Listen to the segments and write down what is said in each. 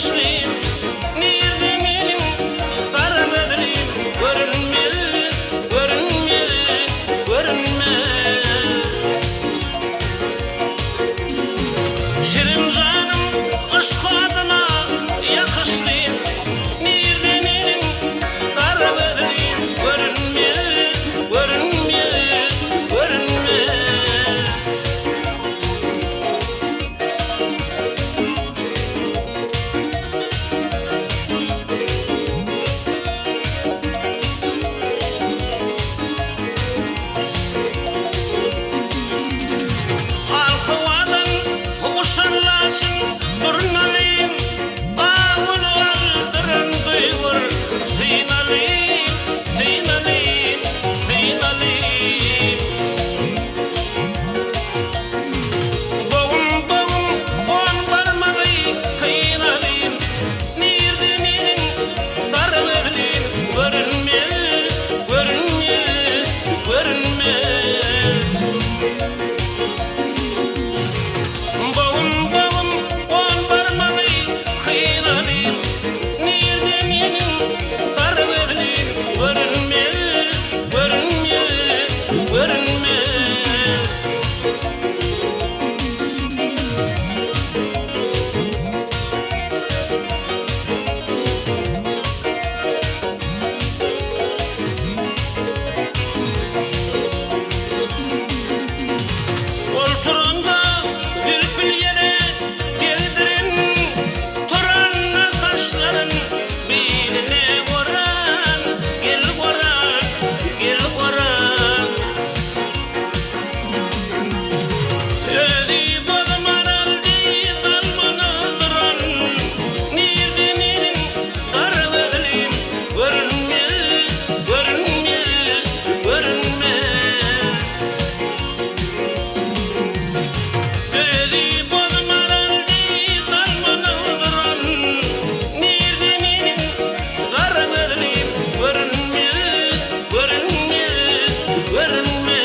yakışlıyım. Nerede benim kara gözlüm? Görünme, görünme, görünme. Şirin canım aşk adına yakışlıyım. Nerede benim kara gözlüm? Görünme, görünme, görünme. Alkıvadan hoşanlasın durmalıyım. Ağul aldıran duygur sinalıyım, sinalıyım, sinalıyım. Boğum boğum on parmağı kıynalıyım. Nerede benim kara gözlüm? Görünme, görünme, görünme. Boğum boğum on parmağı kıynalıyım. Nerede benim kara gözlüm? Görünme, görünme, görünme. Koltuğunda virpil yere geldirin, turan taşların beline vuran, gel vuran, gel vuran. Ödü bozman aldı dalmanı duran, nerede benim kara gözlüm? Görünme, görünme, görünme. Ödü bozman aldı dalmanı duran, nerede benim kara gözlüm? Görünme, görünme, görünme.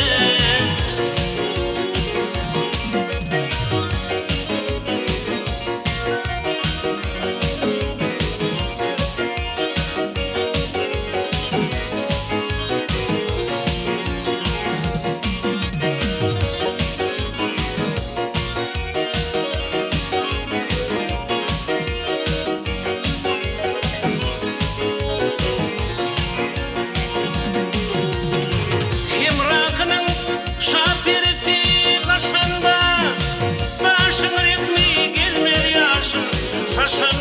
Himrakının şapirisi kaşında, başın rekmi gelmeli yaşın saçın.